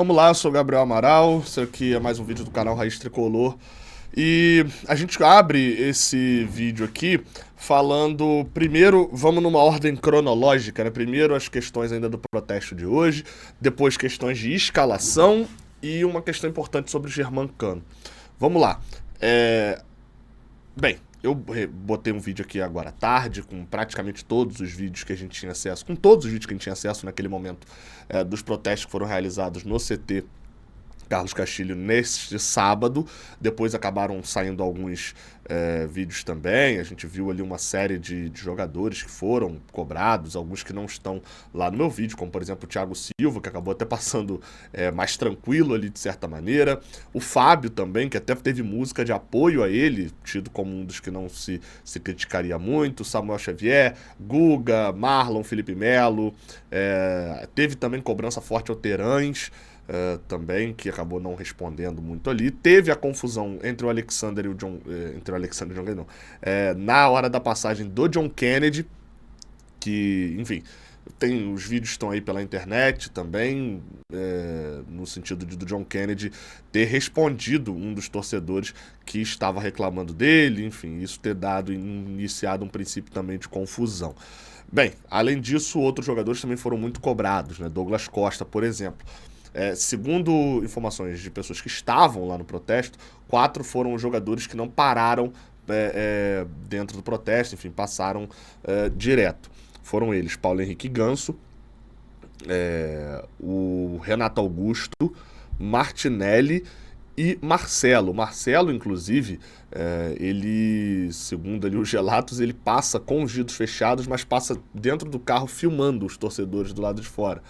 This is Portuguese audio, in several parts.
Vamos lá, eu sou o Gabriel Amaral, esse aqui é mais um vídeo do canal Raiz Tricolor. E a gente abre esse vídeo aqui falando, primeiro, vamos numa ordem cronológica, né? Primeiro as questões ainda do protesto de hoje, depois questões de escalação e uma questão importante sobre o Germancano. Vamos lá. Bem, eu botei um vídeo aqui agora à tarde, com praticamente todos os vídeos que a gente tinha acesso, com todos os vídeos que a gente tinha acesso naquele momento, dos protestos que foram realizados no CT Carlos Castilho neste sábado. Depois acabaram saindo alguns vídeos também. A gente viu ali uma série de jogadores que foram cobrados, alguns que não estão lá no meu vídeo, como por exemplo o Thiago Silva, que acabou até passando mais tranquilo ali de certa maneira. O Fábio também, que até teve música de apoio a ele, tido como um dos que não se criticaria muito. Samuel Xavier, Guga, Marlon, Felipe Melo. Teve também cobrança forte ao Terãs, também, que acabou não respondendo muito ali. Teve a confusão entre o Alexander e o John. Entre o Alexander e o John Kennedy, não. Na hora da passagem do John Kennedy, que, enfim, os vídeos estão aí pela internet também, no sentido do John Kennedy ter respondido um dos torcedores que estava reclamando dele, enfim, isso ter iniciado um princípio também de confusão. Bem, além disso, outros jogadores também foram muito cobrados, né? Douglas Costa, por exemplo. Segundo informações de pessoas que estavam lá no protesto, 4 foram os jogadores que não pararam dentro do protesto, enfim, passaram direto. Foram eles: Paulo Henrique Ganso, o Renato Augusto, Martinelli e Marcelo. Marcelo, inclusive, ele, segundo ali os relatos, ele passa com os vidros fechados, mas passa dentro do carro filmando os torcedores do lado de fora.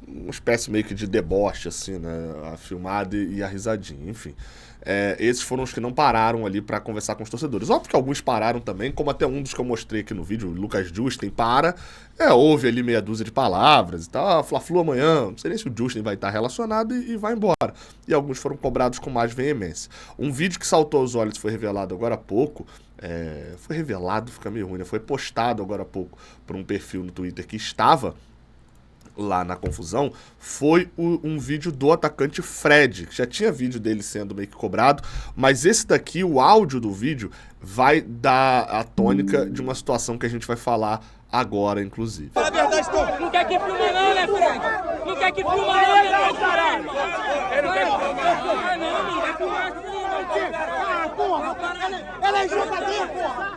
Uma espécie meio que de deboche, assim, né? A filmada e a risadinha, enfim. Esses foram os que não pararam ali pra conversar com os torcedores. Óbvio que alguns pararam também, como até um dos que eu mostrei aqui no vídeo, o Lucas Justen, ouve ali meia dúzia de palavras e tal. Fla-Flu amanhã, não sei nem se o Justen vai estar relacionado e vai embora. E alguns foram cobrados com mais veemência. Um vídeo que saltou aos olhos, foi revelado agora há pouco, foi revelado, fica meio ruim, né? Foi postado agora há pouco por um perfil no Twitter que estava lá na confusão, foi um vídeo do atacante Fred, que já tinha vídeo dele sendo meio que cobrado, mas esse daqui, o áudio do vídeo, vai dar a tônica de uma situação que a gente vai falar agora, inclusive. Fala a verdade, Tom. Não quer que filma não, né, Fred? Não quer que filma não, né, meu caralho? Ele não quer que filma não, não quer filmar não. Porra, ela é jogador, porra!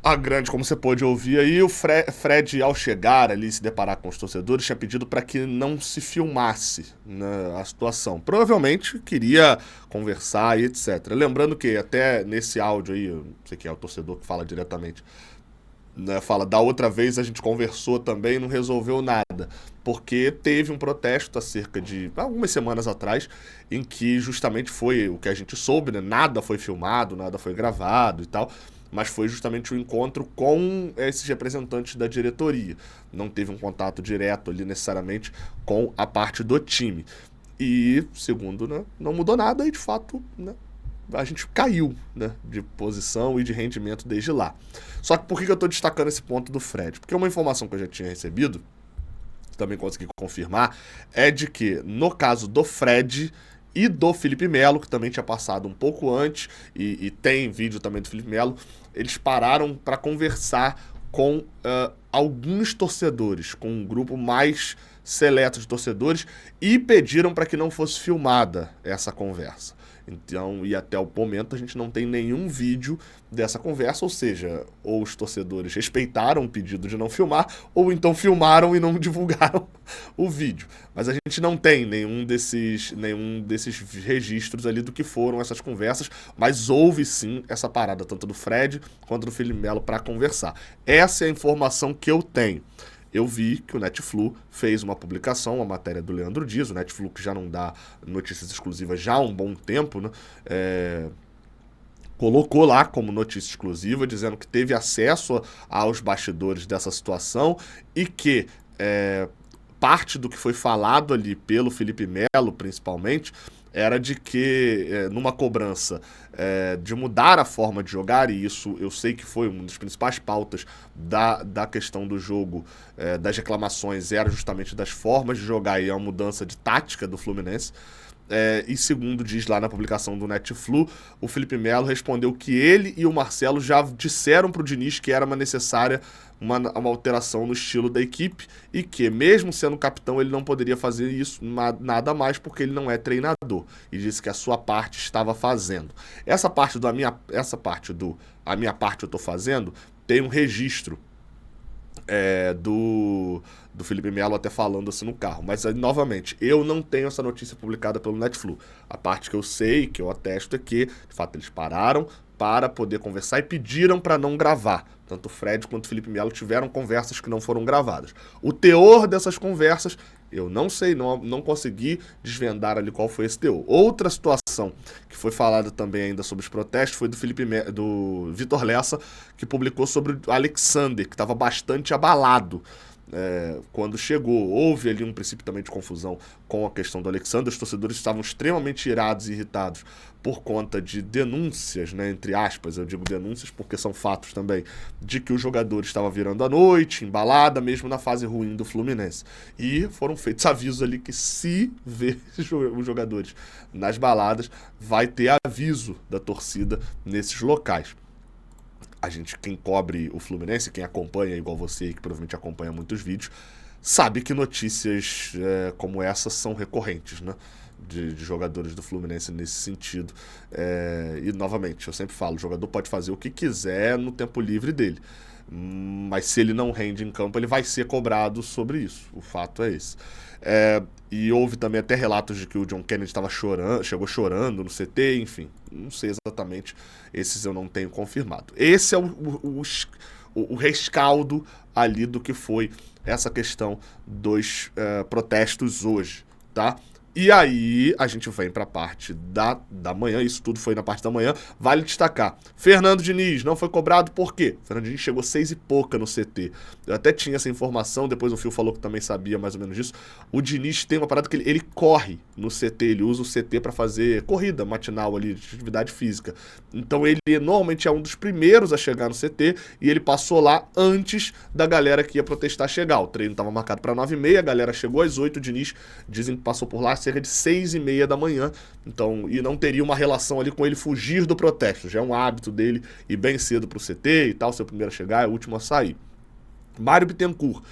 A grande, como você pôde ouvir aí, o Fred, ao chegar ali e se deparar com os torcedores, tinha pedido para que não se filmasse, né, a situação. Provavelmente queria conversar e etc. Lembrando que até nesse áudio aí, eu não sei quem é o torcedor que fala diretamente, né, fala, da outra vez a gente conversou também e não resolveu nada, porque teve um protesto há cerca de algumas semanas atrás, em que justamente foi o que a gente soube, né, nada foi filmado, nada foi gravado e tal, mas foi justamente o encontro com esses representantes da diretoria. Não teve um contato direto ali necessariamente com a parte do time. E, segundo, né, não mudou nada e, de fato, né, a gente caiu, né, de posição e de rendimento desde lá. Só que por que eu estou destacando esse ponto do Fred? Porque uma informação que eu já tinha recebido, também consegui confirmar, é de que, no caso do Fred e do Felipe Melo, que também tinha passado um pouco antes, e tem vídeo também do Felipe Melo, eles pararam para conversar com alguns torcedores, com um grupo mais seleto de torcedores, e pediram para que não fosse filmada essa conversa. Então, e até o momento a gente não tem nenhum vídeo dessa conversa, ou seja, ou os torcedores respeitaram o pedido de não filmar, ou então filmaram e não divulgaram o vídeo. Mas a gente não tem nenhum desses registros ali do que foram essas conversas, mas houve sim essa parada, tanto do Fred quanto do Felipe Melo, para conversar. Essa é a informação que eu tenho. Eu vi que o Netflu fez uma publicação, uma matéria do Leandro Dias, o Netflu que já não dá notícias exclusivas já há um bom tempo, né? Colocou lá como notícia exclusiva, dizendo que teve acesso aos bastidores dessa situação e que parte do que foi falado ali pelo Felipe Melo, principalmente, era de que, numa cobrança de mudar a forma de jogar, e isso eu sei que foi uma das principais pautas da questão do jogo, das reclamações, era justamente das formas de jogar e a mudança de tática do Fluminense. E segundo diz lá na publicação do Netflu, o Felipe Melo respondeu que ele e o Marcelo já disseram para o Diniz que era necessária uma alteração no estilo da equipe e que, mesmo sendo capitão, ele não poderia fazer isso nada mais porque ele não é treinador. E disse que a sua parte estava fazendo. Essa parte do a minha parte eu estou fazendo tem um registro do Felipe Melo até falando assim no carro. Mas, novamente, eu não tenho essa notícia publicada pelo Netflu. A parte que eu sei, que eu atesto, é que, de fato, eles pararam para poder conversar e pediram para não gravar. Tanto o Fred quanto o Felipe Melo tiveram conversas que não foram gravadas. O teor dessas conversas, eu não sei, não consegui desvendar ali qual foi esse teor. Outra situação que foi falada também ainda sobre os protestos foi do Vitor Lessa, que publicou sobre o Alexander, que estava bastante abalado quando chegou. Houve ali um princípio também de confusão com a questão do Alexander. Os torcedores estavam extremamente irados e irritados por conta de denúncias, né, entre aspas, eu digo denúncias porque são fatos também, de que o jogador estava virando à noite, embalada, mesmo na fase ruim do Fluminense. E foram feitos avisos ali que se ver os jogadores nas baladas, vai ter aviso da torcida nesses locais. Quem cobre o Fluminense, quem acompanha, igual você, que provavelmente acompanha muitos vídeos, sabe que notícias como essas são recorrentes, né? De jogadores do Fluminense nesse sentido. E, novamente, eu sempre falo, o jogador pode fazer o que quiser no tempo livre dele. Mas se ele não rende em campo, ele vai ser cobrado sobre isso. O fato é esse. E houve também até relatos de que o John Kennedy chegou chorando no CT, enfim. Não sei exatamente, esses eu não tenho confirmado. Esse é o rescaldo ali do que foi essa questão dos protestos hoje, tá? E aí, a gente vem para a parte da manhã, isso tudo foi na parte da manhã. Vale destacar, Fernando Diniz não foi cobrado por quê? Fernando Diniz chegou 6 e pouca no CT. Eu até tinha essa informação, depois o Fio falou que também sabia mais ou menos disso. O Diniz tem uma parada que ele corre no CT, ele usa o CT para fazer corrida matinal ali, de atividade física. Então ele normalmente é um dos primeiros a chegar no CT e ele passou lá antes da galera que ia protestar chegar. O treino estava marcado para 9h30, a galera chegou às 8h, o Diniz dizem que passou por lá cerca de 6h30 da manhã, então, e não teria uma relação ali com ele fugir do protesto, já é um hábito dele ir bem cedo pro CT e tal, ser o primeiro a chegar, é o último a sair. Mário Bittencourt,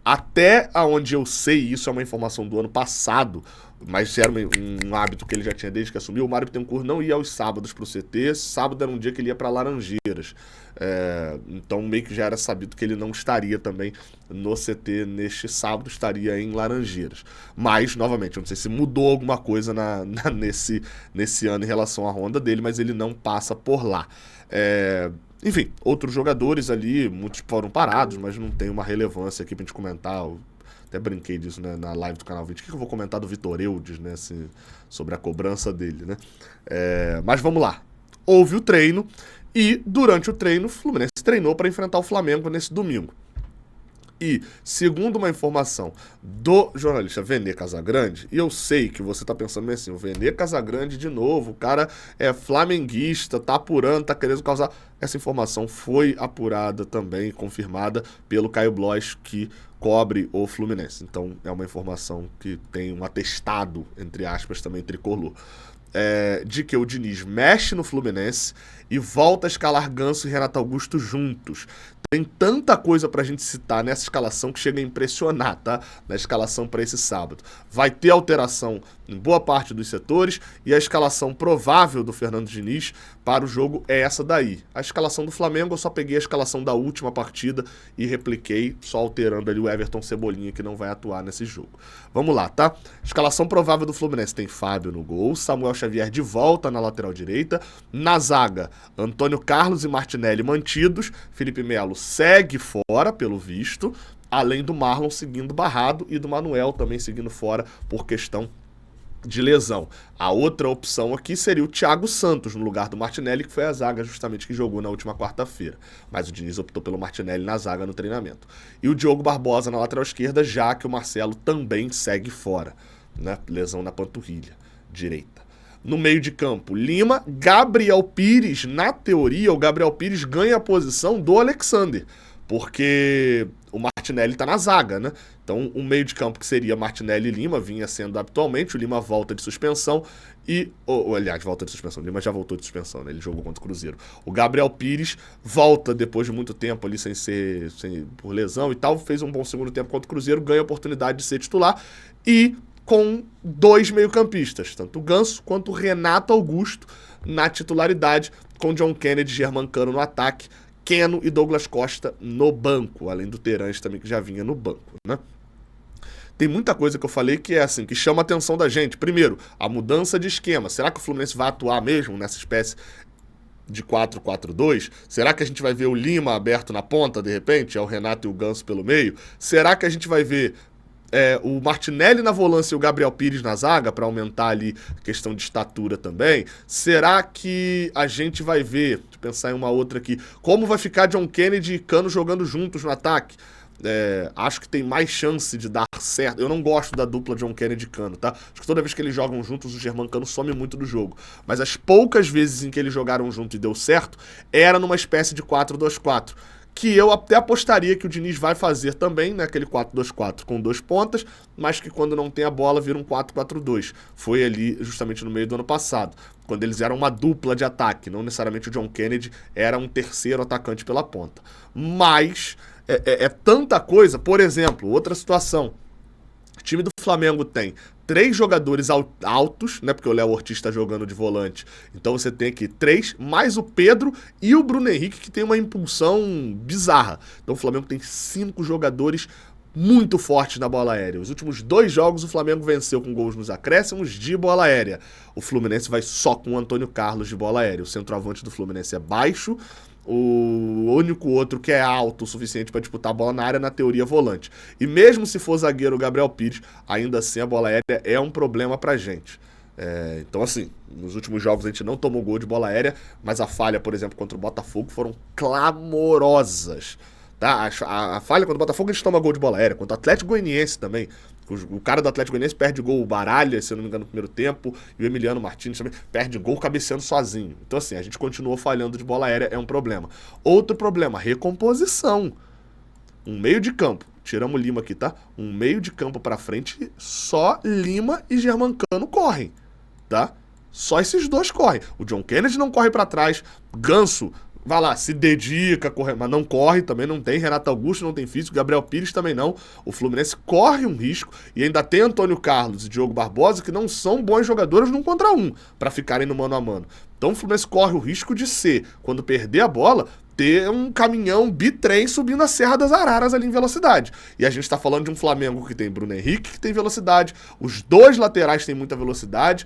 até onde eu sei, isso é uma informação do ano passado, mas era um hábito que ele já tinha desde que assumiu, o Mário Bittencourt não ia aos sábados pro CT, sábado era um dia que ele ia para Laranjeiras, então meio que já era sabido que ele não estaria também no CT neste sábado, estaria em Laranjeiras. Mas, novamente, eu não sei se mudou alguma coisa nesse ano em relação à ronda dele, mas ele não passa por lá. Enfim, outros jogadores ali, muitos foram parados, mas não tem uma relevância aqui pra gente comentar. Até brinquei disso, né, na live do Canal 20. O que eu vou comentar do Vitor Eudes, né, assim, sobre a cobrança dele, né? Mas vamos lá. Houve o treino e, durante o treino, o Fluminense treinou para enfrentar o Flamengo nesse domingo. E, segundo uma informação do jornalista Vene Casagrande, e eu sei que você tá pensando assim, o Vene Casagrande de novo, o cara é flamenguista, tá apurando, tá querendo causar... Essa informação foi apurada também, confirmada pelo Caio Blois, que cobre o Fluminense. Então, é uma informação que tem um atestado, entre aspas, também tricolor. De que o Diniz mexe no Fluminense e volta a escalar Ganso e Renato Augusto juntos. Tem tanta coisa pra gente citar nessa escalação que chega a impressionar, tá? Na escalação para esse sábado. Vai ter alteração em boa parte dos setores e a escalação provável do Fernando Diniz para o jogo é essa daí. A escalação do Flamengo, eu só peguei a escalação da última partida e repliquei, só alterando ali o Everton Cebolinha, que não vai atuar nesse jogo. Vamos lá, tá? Escalação provável do Fluminense tem Fábio no gol, Samuel Xavier de volta na lateral direita, na zaga, Antônio Carlos e Martinelli mantidos, Felipe Melo segue fora, pelo visto, além do Marlon seguindo barrado e do Manuel também seguindo fora por questão de lesão. A outra opção aqui seria o Thiago Santos no lugar do Martinelli, que foi a zaga justamente que jogou na última quarta-feira. Mas o Diniz optou pelo Martinelli na zaga no treinamento. E o Diogo Barbosa na lateral esquerda, já que o Marcelo também segue fora, né? Lesão na panturrilha. direita. No meio de campo, Lima, Gabriel Pires, na teoria, o Gabriel Pires ganha a posição do Alexander, porque o Martinelli tá na zaga, né? Então, o meio de campo que seria Martinelli e Lima vinha sendo habitualmente, o Lima volta de suspensão aliás, volta de suspensão, o Lima já voltou de suspensão, né? Ele jogou contra o Cruzeiro. O Gabriel Pires volta depois de muito tempo ali por lesão e tal, fez um bom segundo tempo contra o Cruzeiro, ganha a oportunidade de ser titular e com 2 meio-campistas, tanto o Ganso quanto o Renato Augusto na titularidade, com John Kennedy e Germancano no ataque, Keno e Douglas Costa no banco, além do Terãs também que já vinha no banco, né? Tem muita coisa que eu falei que é assim, que chama a atenção da gente. Primeiro, a mudança de esquema. Será que o Fluminense vai atuar mesmo nessa espécie de 4-4-2? Será que a gente vai ver o Lima aberto na ponta, de repente? É o Renato e o Ganso pelo meio? Será que a gente vai ver o Martinelli na volância e o Gabriel Pires na zaga, para aumentar ali a questão de estatura também? Será que a gente vai ver, deixa eu pensar em uma outra aqui, como vai ficar John Kennedy e Cano jogando juntos no ataque? Acho que tem mais chance de dar certo. Eu não gosto da dupla John Kennedy e Cano, tá? Acho que toda vez que eles jogam juntos, o Germancano some muito do jogo. Mas as poucas vezes em que eles jogaram junto e deu certo, era numa espécie de 4-2-4. Que eu até apostaria que o Diniz vai fazer também, né? Aquele 4-2-4 com 2 pontas, mas que quando não tem a bola vira um 4-4-2. Foi ali justamente no meio do ano passado, quando eles eram uma dupla de ataque, não necessariamente o John Kennedy era um terceiro atacante pela ponta. Mas é tanta coisa, por exemplo, outra situação. O time do Flamengo tem 3 jogadores altos, né? Porque o Léo Ortiz está jogando de volante. Então você tem aqui 3, mais o Pedro e o Bruno Henrique, que tem uma impulsão bizarra. Então o Flamengo tem 5 jogadores muito fortes na bola aérea. Os últimos 2 jogos o Flamengo venceu com gols nos acréscimos de bola aérea. O Fluminense vai só com o Antônio Carlos de bola aérea. O centroavante do Fluminense é baixo. O único outro que é alto o suficiente para disputar a bola na área, na teoria, volante. E mesmo se for zagueiro o Gabriel Pires, ainda assim a bola aérea é um problema pra gente. Então assim, nos últimos jogos a gente não tomou gol de bola aérea, mas a falha, por exemplo, contra o Botafogo foram clamorosas. Tá? A falha contra o Botafogo a gente toma gol de bola aérea, contra o Atlético Goianiense também. O cara do Atlético Goianiense perde gol, o Baralha, se eu não me engano, no primeiro tempo, e o Emiliano Martins também perde gol cabeceando sozinho. Então assim, a gente continuou falhando de bola aérea, é um problema. Outro problema, recomposição. Um meio de campo, tiramos o Lima aqui, tá? Um meio de campo pra frente, só Lima e Germancano correm, tá? Só esses 2 correm. O John Kennedy não corre pra trás, Ganso vai lá, se dedica, corre, mas não corre, também não tem. Renato Augusto não tem físico, Gabriel Pires também não. O Fluminense corre um risco e ainda tem Antônio Carlos e Diogo Barbosa, que não são bons jogadores num contra um, para ficarem no mano a mano. Então o Fluminense corre o risco de ser, quando perder a bola, ter um caminhão bitrem subindo a Serra das Araras ali em velocidade. E a gente tá falando de um Flamengo que tem Bruno Henrique, que tem velocidade, os 2 laterais têm muita velocidade.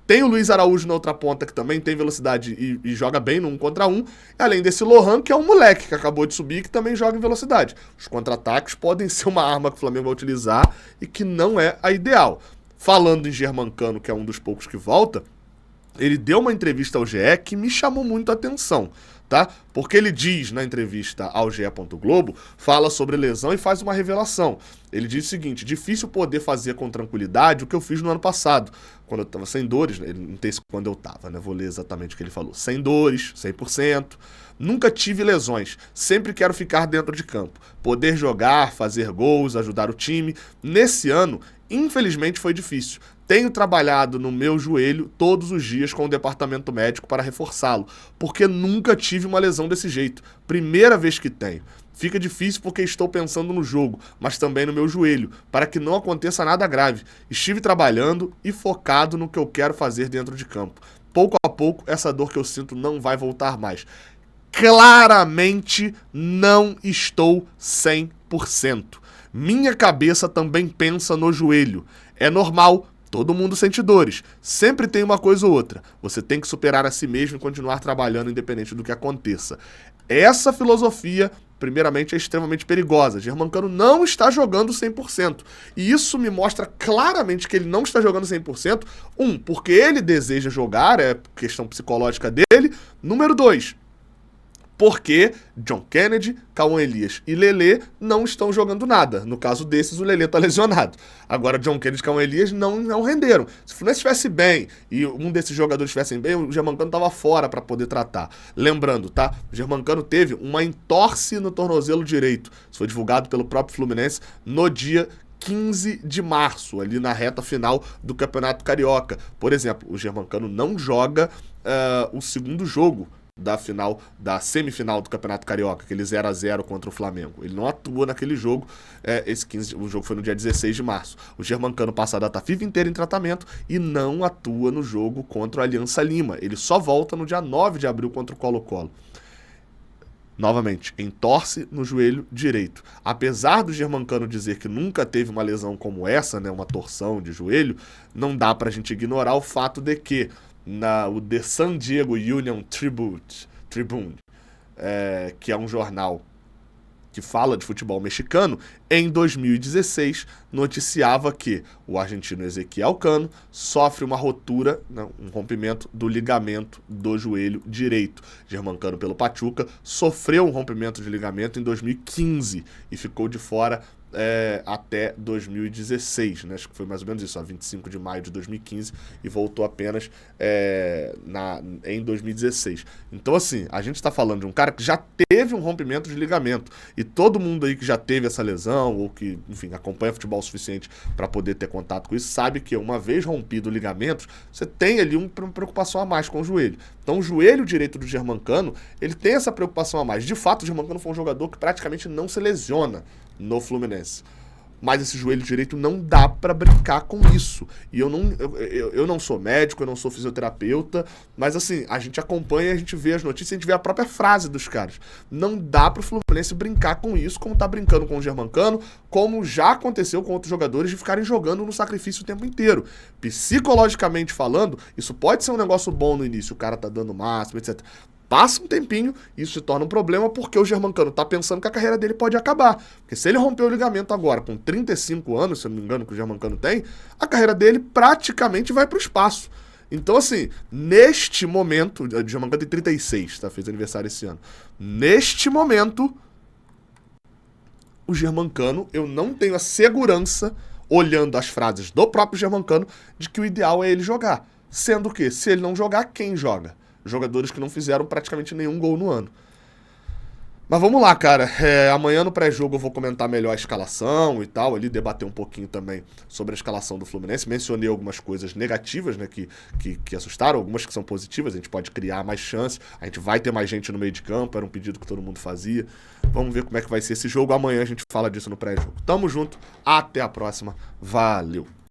Tem o Luiz Araújo na outra ponta, que também tem velocidade e joga bem no 1 contra 1. Além desse Lohan, que é um moleque que acabou de subir, que também joga em velocidade. Os contra-ataques podem ser uma arma que o Flamengo vai utilizar e que não é a ideal. Falando em Germancano, que é um dos poucos que volta, ele deu uma entrevista ao GE que me chamou muito a atenção, tá? Porque ele diz na entrevista ao GE. Globo, fala sobre lesão e faz uma revelação. Ele diz o seguinte: difícil poder fazer com tranquilidade o que eu fiz no ano passado, quando eu tava sem dores, ele não tem quando eu tava, né? Vou ler exatamente o que ele falou. Sem dores, 100%. Nunca tive lesões, sempre quero ficar dentro de campo, poder jogar, fazer gols, ajudar o time. Nesse ano, infelizmente foi difícil. Tenho trabalhado no meu joelho todos os dias com o departamento médico para reforçá-lo, porque nunca tive uma lesão desse jeito. Primeira vez que tenho. Fica difícil porque estou pensando no jogo, mas também no meu joelho, para que não aconteça nada grave. Estive trabalhando e focado no que eu quero fazer dentro de campo. Pouco a pouco, essa dor que eu sinto não vai voltar mais. Claramente não estou 100%. Minha cabeça também pensa no joelho. É normal. Todo mundo sente dores. Sempre tem uma coisa ou outra. Você tem que superar a si mesmo e continuar trabalhando independente do que aconteça. Essa filosofia, primeiramente, é extremamente perigosa. Germancano não está jogando 100%. E isso me mostra claramente que ele não está jogando 100%. Porque ele deseja jogar, é questão psicológica dele. Número 2, Porque John Kennedy, Cauã Elias e Lelê não estão jogando nada. No caso desses, o Lelê tá lesionado. Agora, John Kennedy e Cauã Elias não renderam. Se o Fluminense estivesse bem e um desses jogadores estivessem bem, o Germancano tava fora para poder tratar. Lembrando, tá? O Germancano teve uma entorse no tornozelo direito. Isso foi divulgado pelo próprio Fluminense no dia 15 de março, ali na reta final do Campeonato Carioca. Por exemplo, o Germancano não joga o segundo jogo da semifinal do Campeonato Carioca, aquele 0-0 contra o Flamengo. Ele não atua naquele jogo. O jogo foi no dia 16 de março. O Germancano passa a data FIFA inteira em tratamento e não atua no jogo contra o Aliança Lima. Ele só volta no dia 9 de abril contra o Colo-Colo. Novamente, entorse no joelho direito. Apesar do Germancano dizer que nunca teve uma lesão como essa, né, uma torção de joelho, não dá pra gente ignorar o fato de que o The San Diego Union Tribune, que é um jornal que fala de futebol mexicano, em 2016 noticiava que o argentino Ezequiel Cano sofre uma rotura, um rompimento do ligamento do joelho direito. Germancano, pelo Pachuca, sofreu um rompimento de ligamento em 2015 e ficou de fora até 2016, né? Acho que foi mais ou menos isso, 25 de maio de 2015, e voltou apenas em 2016. Então, assim, a gente está falando de um cara que já teve um rompimento de ligamento, e todo mundo aí que já teve essa lesão, ou que, enfim, acompanha futebol o suficiente para poder ter contato com isso, sabe que uma vez rompido o ligamento, você tem ali uma preocupação a mais com o joelho. Então, o joelho direito do Germancano, ele tem essa preocupação a mais. De fato, o Germancano foi um jogador que praticamente não se lesiona no Fluminense. Mas esse joelho direito não dá pra brincar com isso. E eu não sou médico, eu não sou fisioterapeuta, mas assim, a gente acompanha, a gente vê as notícias, a gente vê a própria frase dos caras. Não dá pro Fluminense brincar com isso, como tá brincando com o Germancano, como já aconteceu com outros jogadores de ficarem jogando no sacrifício o tempo inteiro. Psicologicamente falando, isso pode ser um negócio bom no início, o cara tá dando o máximo, etc. Passa um tempinho, isso se torna um problema porque o Germancano tá pensando que a carreira dele pode acabar. Porque se ele romper o ligamento agora, com 35 anos, se eu não me engano, que o Germancano tem, a carreira dele praticamente vai pro espaço. Então, assim, neste momento, o Germancano tem 36, tá? Fez aniversário esse ano. Neste momento, o Germancano, eu não tenho a segurança, olhando as frases do próprio Germancano, de que o ideal é ele jogar. Sendo que, se ele não jogar, quem joga? Jogadores que não fizeram praticamente nenhum gol no ano. Mas vamos lá, cara. Amanhã no pré-jogo eu vou comentar melhor a escalação e tal, ali debater um pouquinho também sobre a escalação do Fluminense. Mencionei algumas coisas negativas, né, que assustaram, algumas que são positivas, a gente pode criar mais chances, a gente vai ter mais gente no meio de campo, era um pedido que todo mundo fazia. Vamos ver como é que vai ser esse jogo. Amanhã a gente fala disso no pré-jogo. Tamo junto, até a próxima. Valeu!